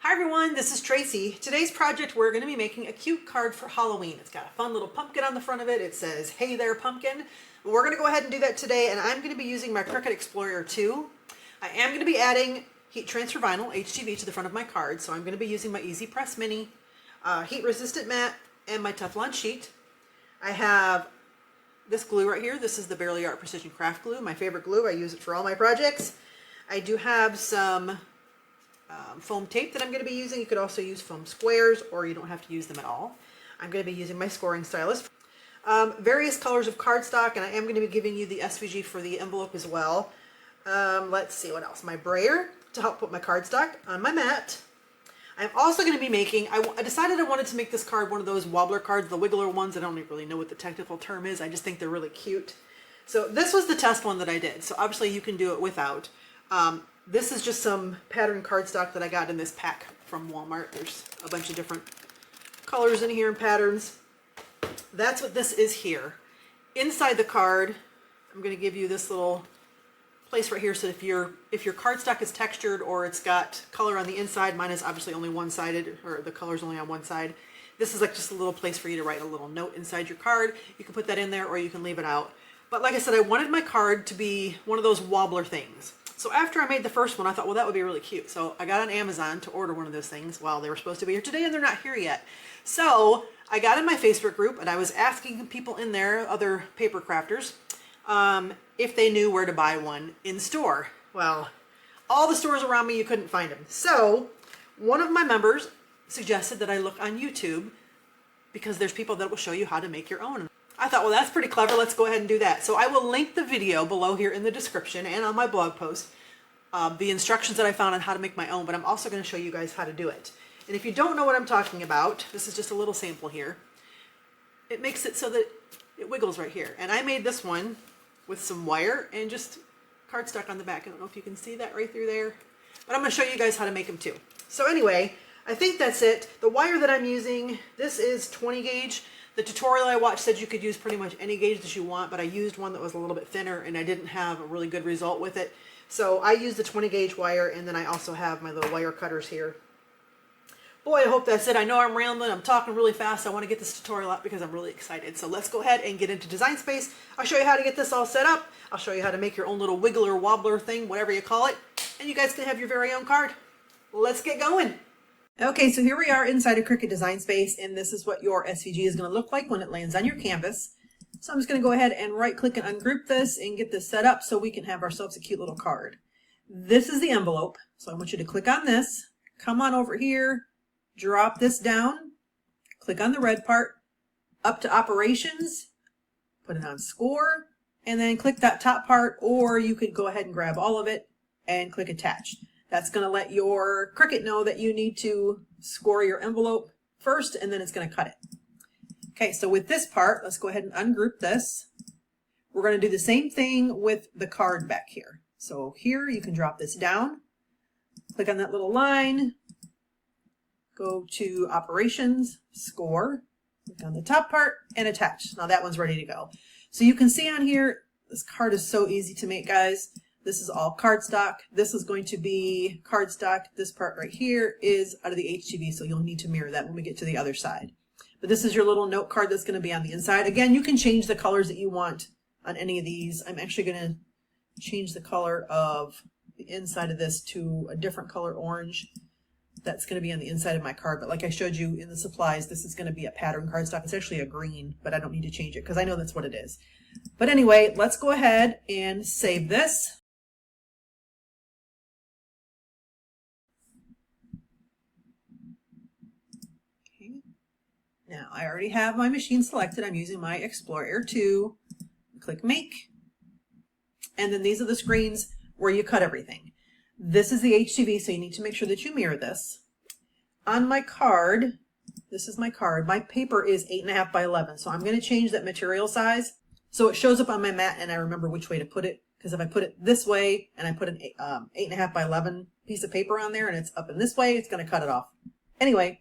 Hi everyone, this is Tracy. Today's project, we're going to be making a cute card for Halloween. It's got a fun little pumpkin on the front of it. It says, "Hey there, pumpkin." We're going to go ahead and do that today, and I'm going to be using my Cricut Explorer 2. I am going to be adding heat transfer vinyl, HTV, to the front of my card, so I'm going to be using my Easy Press Mini, heat resistant mat, and my Teflon sheet. I have this glue right here. This is the Barely Art Precision Craft Glue, my favorite glue. I use it for all my projects. I do have some foam tape that I'm going to be using. You could also use foam squares, or you don't have to use them at all. I'm going to be using my scoring stylus. Various colors of cardstock, and I am going to be giving you the SVG for the envelope as well. Let's see what else. My brayer to help put my cardstock on my mat. I'm also going to be making, I decided I wanted to make this card one of those wobbler cards, the wiggler ones. I don't really know what the technical term is. I just think they're really cute. So this was the test one that I did. So obviously you can do it without. This is just some pattern cardstock that I got in this pack from Walmart. There's a bunch of different colors in here and patterns. That's what this is here. Inside the card, I'm going to give you this little place right here, so if your cardstock is textured or it's got color on the inside, mine is obviously only one-sided, or the color's only on one side. This is like just a little place for you to write a little note inside your card. You can put that in there or you can leave it out. But like I said, I wanted my card to be one of those wobbler things. So after I made the first one, I thought, well, that would be really cute. So I got on Amazon to order one of those things. Well, they were supposed to be here today and they're not here yet. So I got in my Facebook group and I was asking people in there, other paper crafters, if they knew where to buy one in store. Well, all the stores around me, you couldn't find them. So one of my members suggested that I look on YouTube because there's people that will show you how to make your own. I thought, well, that's pretty clever. Let's go ahead and do that. So I will link the video below here in the description and on my blog post, the instructions that I found on how to make my own, but I'm also going to show you guys how to do it. And if you don't know what I'm talking about, this is just a little sample here. It makes it so that it wiggles right here. And I made this one with some wire and just cardstock on the back. I don't know if you can see that right through there, but I'm going to show you guys how to make them too. So anyway, I think that's it. The wire that I'm using, this is 20 gauge. The tutorial I watched said you could use pretty much any gauge that you want, but I used one that was a little bit thinner and I didn't have a really good result with it. So I used the 20 gauge wire, and then I also have my little wire cutters here. Boy, I hope that's it. I know I'm rambling. I'm talking really fast. I want to get this tutorial out because I'm really excited. So let's go ahead and get into Design Space. I'll show you how to get this all set up. I'll show you how to make your own little wiggler wobbler thing, whatever you call it. And you guys can have your very own card. Let's get going. Okay, so here we are inside of Cricut Design Space, and this is what your SVG is going to look like when it lands on your canvas. So I'm just going to go ahead and right click and ungroup this and get this set up so we can have ourselves a cute little card. This is the envelope. So I want you to click on this, come on over here, drop this down, click on the red part, up to Operations, put it on Score, and then click that top part, or you could go ahead and grab all of it and click Attach. That's going to let your Cricut know that you need to score your envelope first, and then it's going to cut it. Okay, so with this part, let's go ahead and ungroup this. We're going to do the same thing with the card back here. So here you can drop this down, click on that little line, go to Operations, Score, click on the top part, and Attach. Now that one's ready to go. So you can see on here, this card is so easy to make, guys. This is all cardstock. This is going to be cardstock. This part right here is out of the HTV, so you'll need to mirror that when we get to the other side. But this is your little note card that's going to be on the inside. Again, you can change the colors that you want on any of these. I'm actually going to change the color of the inside of this to a different color orange. That's going to be on the inside of my card. But like I showed you in the supplies, this is going to be a pattern cardstock. It's actually a green, but I don't need to change it because I know that's what it is. But anyway, let's go ahead and save this. Now, I already have my machine selected. I'm using my Explorer 2. Click Make. And then these are the screens where you cut everything. This is the HTV, so you need to make sure that you mirror this. On my card, this is my card, my paper is 8.5 by 11. So I'm going to change that material size so it shows up on my mat and I remember which way to put it. Because if I put it this way and I put an 8.5 by 11 piece of paper on there and it's up in this way, it's going to cut it off. Anyway,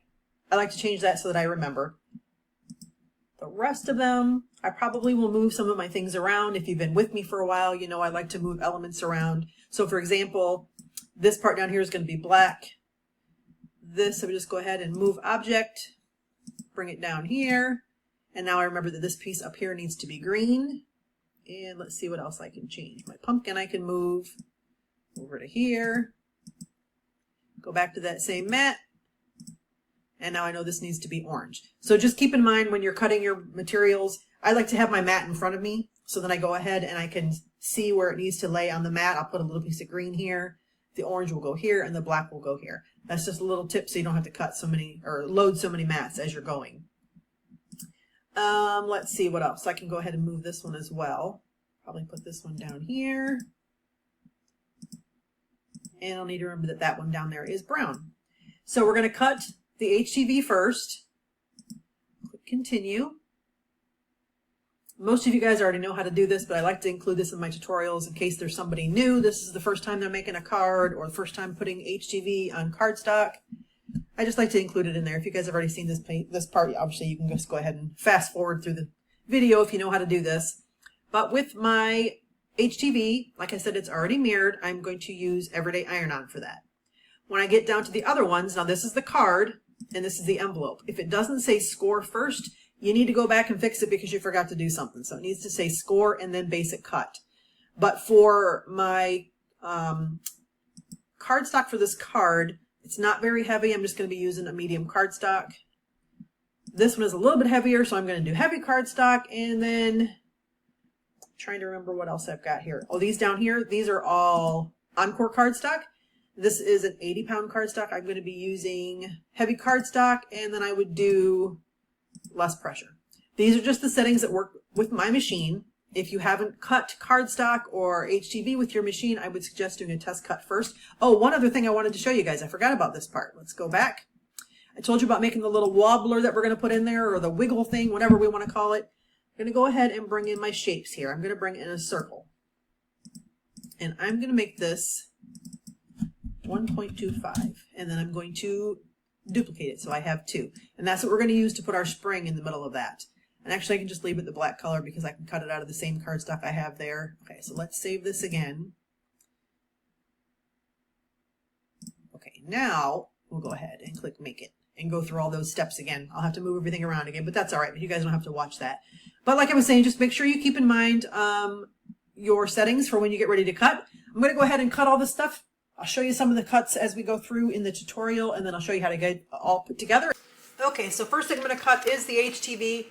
I like to change that so that I remember. The rest of them, I probably will move some of my things around. If you've been with me for a while, you know I like to move elements around. So for example, this part down here is going to be black. this, I would just go ahead and move object, bring it down here. And now I remember that this piece up here needs to be green. And let's see what else I can change. My pumpkin I can move over to here. Go back to that same mat. And now I know this needs to be orange. So just keep in mind when you're cutting your materials, I like to have my mat in front of me. So then I go ahead and I can see where it needs to lay on the mat. I'll put a little piece of green here. The orange will go here and the black will go here. That's just a little tip so you don't have to cut so many or load so many mats as you're going. Let's see what else. I can go ahead and move this one as well. Probably put this one down here. And I'll need to remember that that one down there is brown. So we're going to cut the HTV first. Click continue. Most of you guys already know how to do this, but I like to include this in my tutorials in case there's somebody new. This is the first time they're making a card or the first time putting HTV on cardstock. I just like to include it in there. If you guys have already seen this part, obviously you can just go ahead and fast forward through the video if you know how to do this. But with my HTV, like I said, it's already mirrored. I'm going to use Everyday Iron-On for that. When I get down to the other ones, now this is the card and this is the envelope. If it doesn't say score first, you need to go back and fix it because you forgot to do something. So it needs to say score and then basic cut. But for my cardstock for this card, it's not very heavy. I'm just going to be using a medium cardstock. This one is a little bit heavier, so I'm going to do heavy cardstock. And then trying to remember what else I've got here. Oh, these down here, these are all Encore cardstock. This is an 80-pound cardstock. I'm going to be using heavy cardstock, and then I would do less pressure. These are just the settings that work with my machine. If you haven't cut cardstock or HTV with your machine, I would suggest doing a test cut first. Oh, one other thing I wanted to show you guys. I forgot about this part. Let's go back. I told you about making the little wobbler that we're going to put in there, or the wiggle thing, whatever we want to call it. I'm going to go ahead and bring in my shapes here. I'm going to bring in a circle. And I'm going to make this 1.25. And then I'm going to duplicate it so I have 2. And that's what we're going to use to put our spring in the middle of that. And actually I can just leave it the black color because I can cut it out of the same cardstock I have there. Okay, so let's save this again. Okay, now we'll go ahead and click make it and go through all those steps again. I'll have to move everything around again, but that's all right. But you guys don't have to watch that. But like I was saying, just make sure you keep in mind your settings for when you get ready to cut. I'm going to go ahead and cut all this stuff. I'll show you some of the cuts as we go through in the tutorial, and then I'll show you how to get it all put together. Okay, so first thing I'm going to cut is the HTV.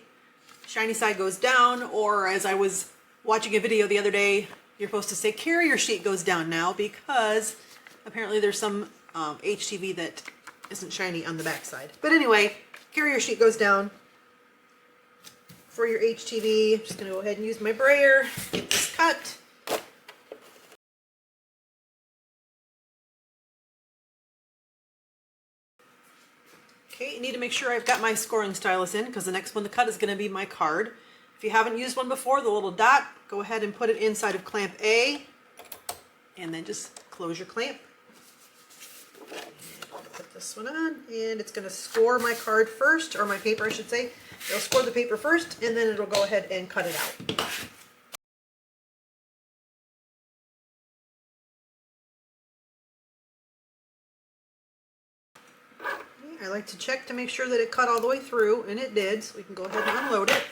Shiny side goes down, or as I was watching a video the other day, you're supposed to say carrier sheet goes down now because apparently there's some HTV that isn't shiny on the back side. But anyway, carrier sheet goes down for your HTV. I'm just going to go ahead and use my brayer, get this cut. Okay, you need to make sure I've got my scoring stylus in because the next one to cut is going to be my card. If you haven't used one before, the little dot, go ahead and put it inside of clamp A and then just close your clamp. Put this one on and it's going to score my card first, or my paper I should say. It'll score the paper first and then it'll go ahead and cut it out. I like to check to make sure that it cut all the way through, and it did, so we can go ahead and unload it.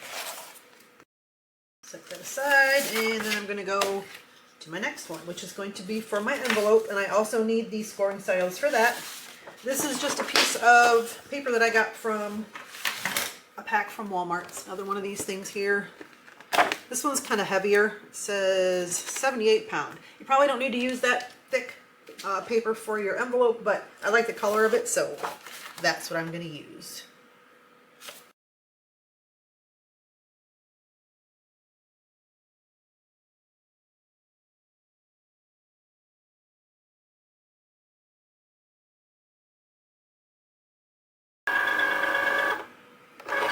Set that aside, and then I'm going to go to my next one, which is going to be for my envelope, and I also need the scoring stylus for that. This is just a piece of paper that I got from a pack from Walmart. It's another one of these things here. This one's kind of heavier. It says 78 pound. You probably don't need to use that thick paper for your envelope, but I like the color of it, so that's what I'm going to use.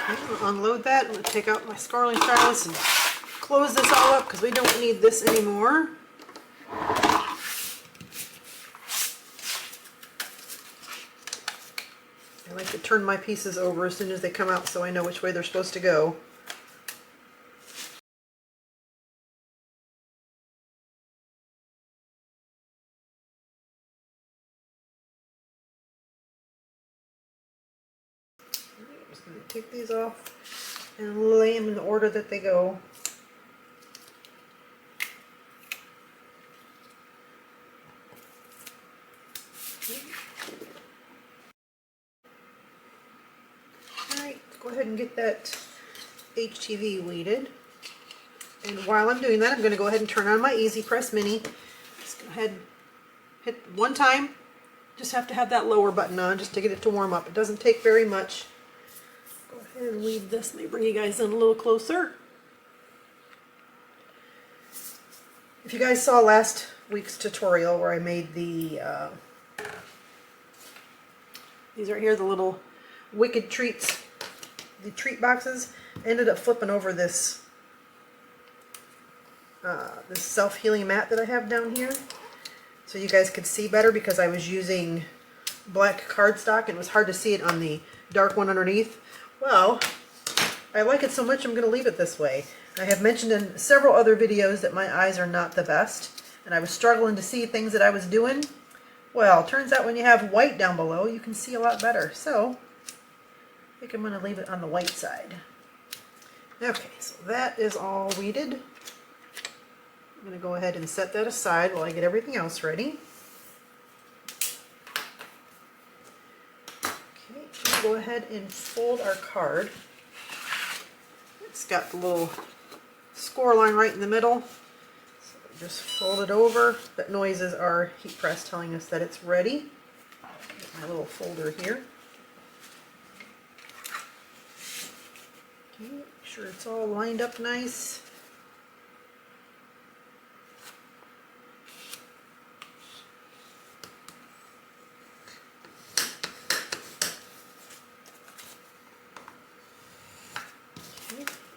Okay, I'll unload that. I'm going to take out my scoring stylus and close this all up because we don't need this anymore. I like to turn my pieces over as soon as they come out so I know which way they're supposed to go. just going to take these off and lay them in the order that they go. Alright, go ahead and get that HTV weighted. And while I'm doing that, I'm going to go ahead and turn on my Easy Press Mini. Just go ahead and hit one time. Just have to have that lower button on just to get it to warm up. It doesn't take very much. Go ahead and leave this. Let me bring you guys in a little closer. If you guys saw last week's tutorial where I made the these right here, the little Wicked treats, the treat boxes, I ended up flipping over this this self-healing mat that I have down here so you guys could see better, because I was using black cardstock and it was hard to see it on the dark one underneath. Well, I like it so much I'm going to leave it this way. I have mentioned in several other videos that my eyes are not the best and I was struggling to see things that I was doing. Well, turns out when you have white down below you can see a lot better. So I think I'm going to leave it on the white side. Okay, so that is all weeded. I'm going to go ahead and set that aside while I get everything else ready. Okay, we'll go ahead and fold our card. It's got the little score line right in the middle. So just fold it over. That noise is our heat press telling us that it's ready. Get my little folder here. Okay, make sure it's all lined up nice.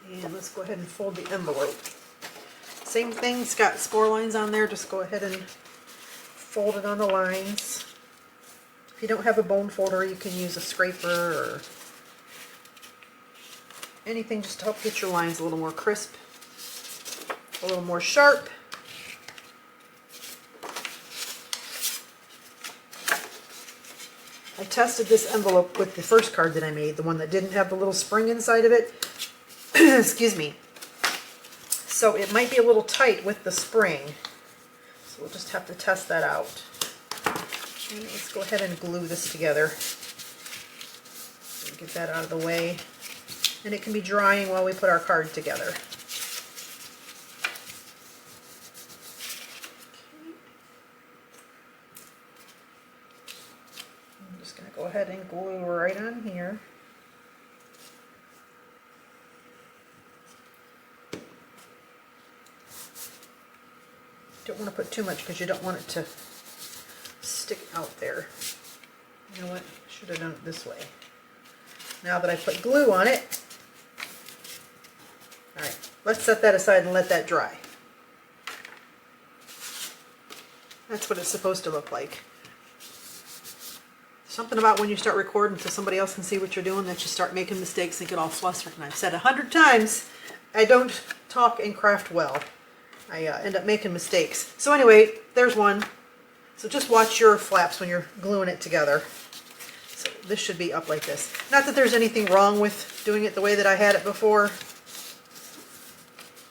And let's go ahead and fold the envelope. Same thing, it's got score lines on there. Just go ahead and fold it on the lines. If you don't have a bone folder, you can use a scraper or anything just to help get your lines a little more crisp, a little more sharp. I tested this envelope with the first card that I made, the one that didn't have the little spring inside of it. Excuse me. So it might be a little tight with the spring. So we'll just have to test that out. And let's go ahead and glue this together. Get that out of the way. And it can be drying while we put our card together. I'm just going to go ahead and glue right on here. Don't want to put too much because you don't want it to stick out there. You know what? Should have done it this way. Now that I put glue on it, alright, let's set that aside and let that dry. That's what it's supposed to look like. Something about when you start recording so somebody else can see what you're doing that you start making mistakes and get all flustered. And I've said 100 times, I don't talk and craft well. I end up making mistakes. So anyway, there's one. So just watch your flaps when you're gluing it together. So this should be up like this. Not that there's anything wrong with doing it the way that I had it before. I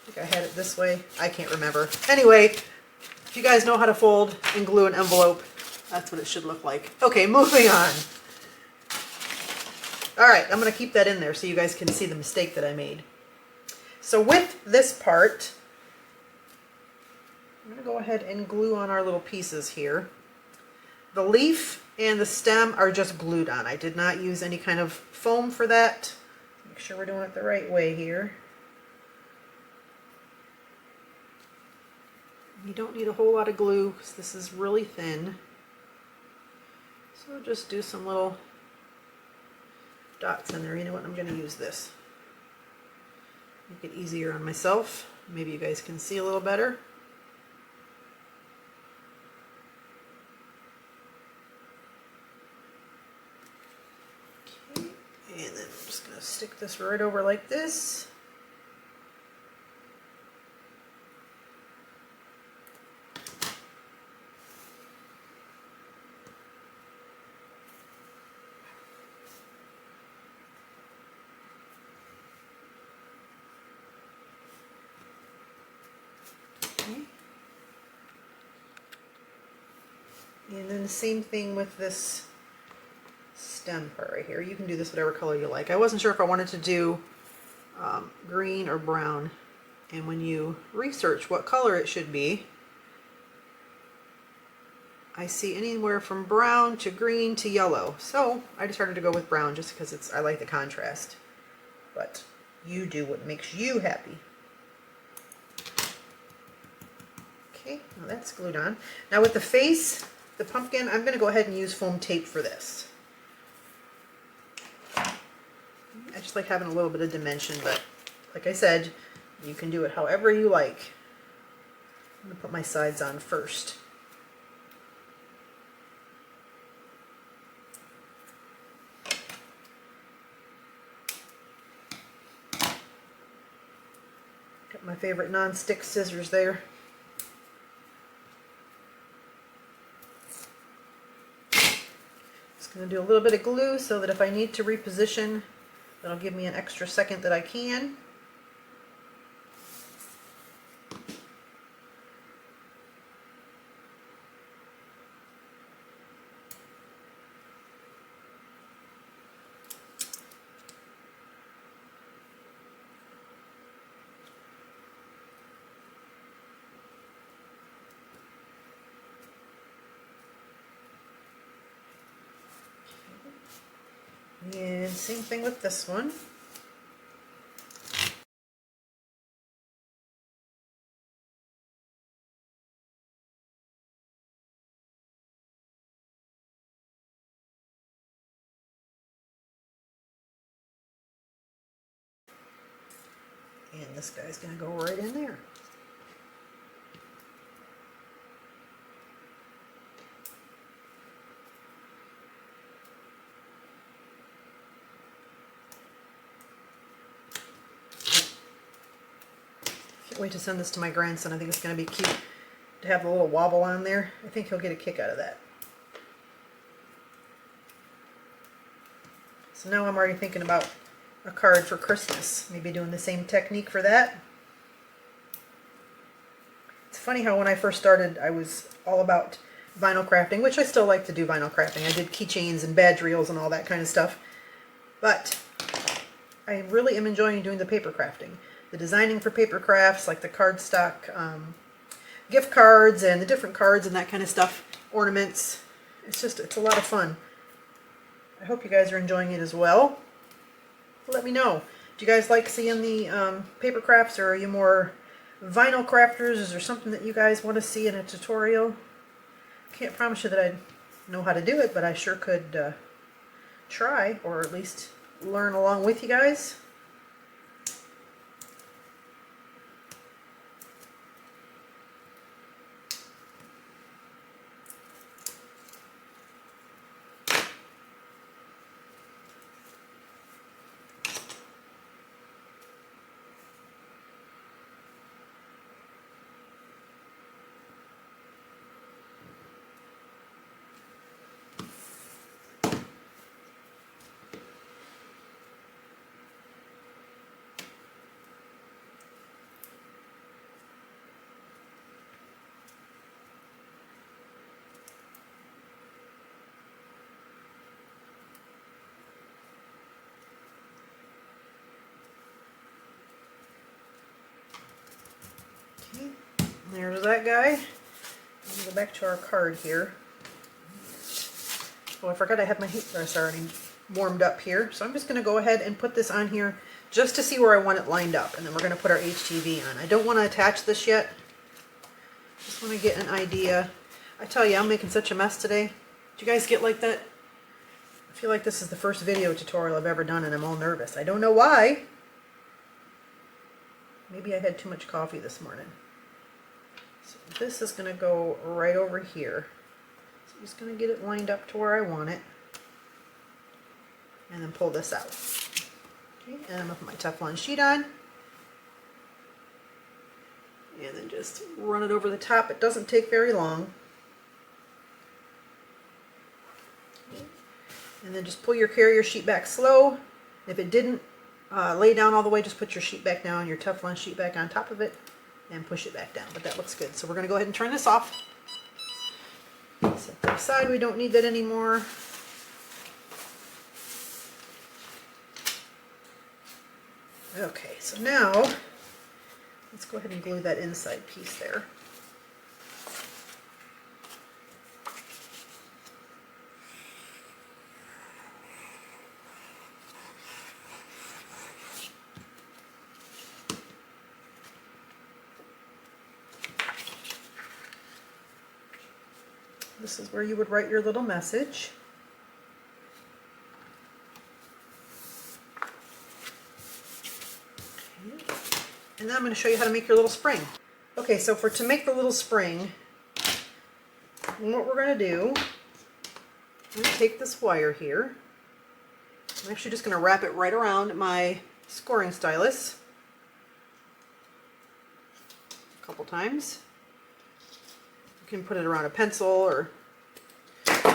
think I had it this way. I can't remember. Anyway, if you guys know how to fold and glue an envelope, that's what it should look like. Okay, moving on. Alright, I'm going to keep that in there so you guys can see the mistake that I made. So with this part, I'm going to go ahead and glue on our little pieces here. The leaf and the stem are just glued on. I did not use any kind of foam for that. Make sure we're doing it the right way here. You don't need a whole lot of glue because this is really thin. So just do some little dots in there. You know what? I'm going to use this. Make it easier on myself. Maybe you guys can see a little better. And then I'm just going to stick this right over like this. And then the same thing with this stem part right here. You can do this whatever color you like. I wasn't sure if I wanted to do green or brown. And when you research what color it should be, I see anywhere from brown to green to yellow. So I decided to go with brown just because I like the contrast. But you do what makes you happy. Okay, now that's glued on. Now with the face, the pumpkin, I'm going to go ahead and use foam tape for this. I just like having a little bit of dimension, but like I said, you can do it however you like. I'm going to put my sides on first. Got my favorite non-stick scissors there. Just going to do a little bit of glue so that if I need to reposition, that'll give me an extra second that I can. And same thing with this one. And this guy's going to go right in there. Can't wait to send this to my grandson. I think it's going to be cute to have a little wobble on there. I think he'll get a kick out of that. So now I'm already thinking about a card for Christmas. Maybe doing the same technique for that. It's funny how when I first started, I was all about vinyl crafting, which I still like to do vinyl crafting. I did keychains and badge reels and all that kind of stuff. But I really am enjoying doing the paper crafting. The designing for paper crafts, like the cardstock gift cards and the different cards and that kind of stuff, ornaments. It's a lot of fun. I hope you guys are enjoying it as well. Let me know. Do you guys like seeing the paper crafts, or are you more vinyl crafters? Is there something that you guys want to see in a tutorial? Can't promise you that I know how to do it, but I sure could try, or at least learn along with you guys. Okay, there's that guy. Go back to our card here. Oh, I forgot I had my heat press already warmed up here. So I'm just going to go ahead and put this on here just to see where I want it lined up. And then we're going to put our HTV on. I don't want to attach this yet. Just want to get an idea. I tell you, I'm making such a mess today. Do you guys get like that? I feel like this is the first video tutorial I've ever done and I'm all nervous. I don't know why. Maybe I had too much coffee this morning. So this is going to go right over here. So I'm just going to get it lined up to where I want it. And then pull this out. Okay, and I'm going to put my Teflon sheet on. And then just run it over the top. It doesn't take very long. And then just pull your carrier sheet back slow. If it didn't lay down all the way, just put your sheet back down, your Teflon sheet back on top of it, and push it back down. But that looks good. So we're going to go ahead and turn this off. So Set that aside, we don't need that anymore. Okay, so now let's go ahead and glue that inside piece there. This is where you would write your little message. And then I'm going to show you how to make your little spring. Okay, so to make the little spring, what we're going to do, I'm going to take this wire here. I'm actually just going to wrap it right around my scoring stylus a couple times. You can put it around a pencil or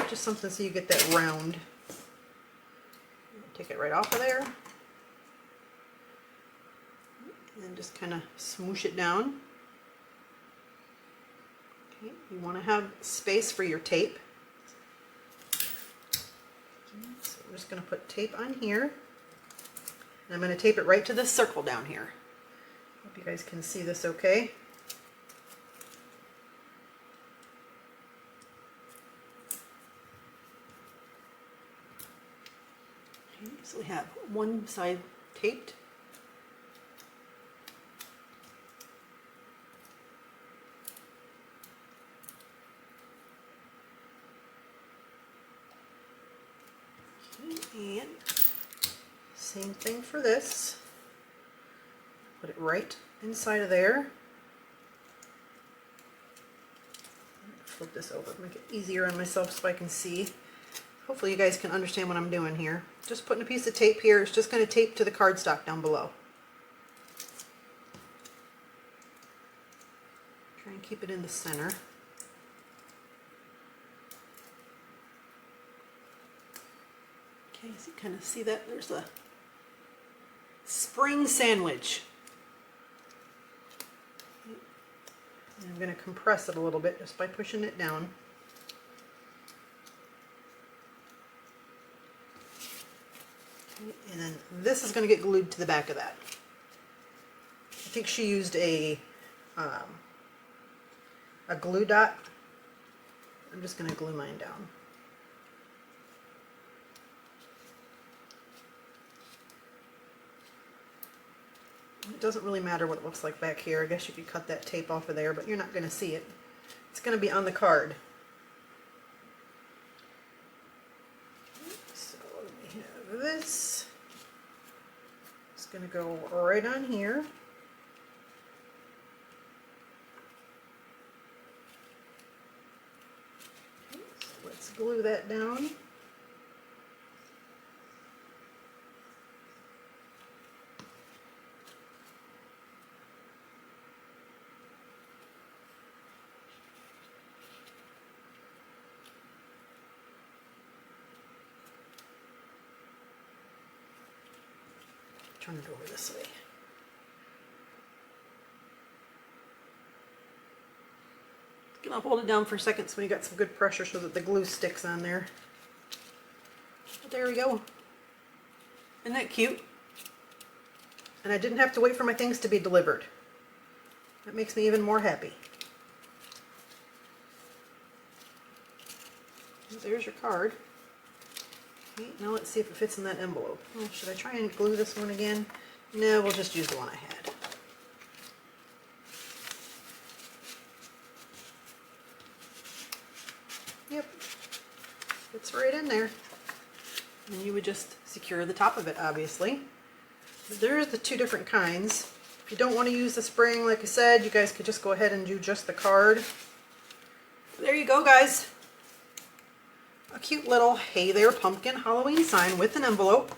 just something so you get that round. Take it right off of there. And just kind of smoosh it down. Okay, you want to have space for your tape. So I'm just going to put tape on here. And I'm going to tape it right to this circle down here. Hope you guys can see this okay. Okay, so we have one side taped. And same thing for this. Put it right inside of there. Flip this over, make it easier on myself so I can see. Hopefully you guys can understand what I'm doing here. Just putting a piece of tape here. It's just going to tape to the cardstock down below. Try and keep it in the center. Okay, so you kind of see that there's a spring sandwich. And I'm going to compress it a little bit just by pushing it down. Okay, and then this is going to get glued to the back of that. I think she used a glue dot. I'm just going to glue mine down. It doesn't really matter what it looks like back here. I guess you could cut that tape off of there, but you're not going to see it. It's going to be on the card. So let me have this. It's going to go right on here. Okay, so let's glue that down. Turn it over this way. I'll hold it down for a second so you got some good pressure so that the glue sticks on there. But there we go. Isn't that cute? And I didn't have to wait for my things to be delivered. That makes me even more happy. There's your card. Okay, now let's see if it fits in that envelope. Oh, should I try and glue this one again? No, we'll just use the one I had. Yep, fits right in there. And you would just secure the top of it, obviously. But there's the two different kinds. If you don't want to use the spring, like I said, you guys could just go ahead and do just the card. There you go, guys. A cute little Hey There Pumpkin Halloween sign with an envelope.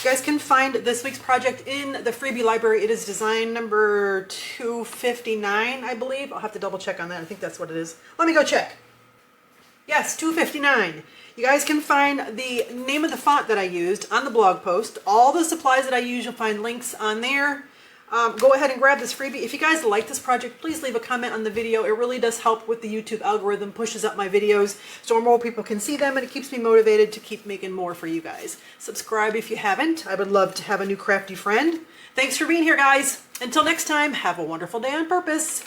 You guys can find this week's project in the freebie library. It is design number 259, I believe. I'll have to double check on that. I think that's what it is. Let me go check. Yes, 259. You guys can find the name of the font that I used on the blog post. All the supplies that I use, you'll find links on there. go ahead and grab this freebie. If you guys like this project, please leave a comment on the video. It really does help with the YouTube algorithm, pushes up my videos so more people can see them, and it keeps me motivated to keep making more for you guys. Subscribe if you haven't. I would love to have a new crafty friend. Thanks for being here, guys. Until next time, have a wonderful day on purpose.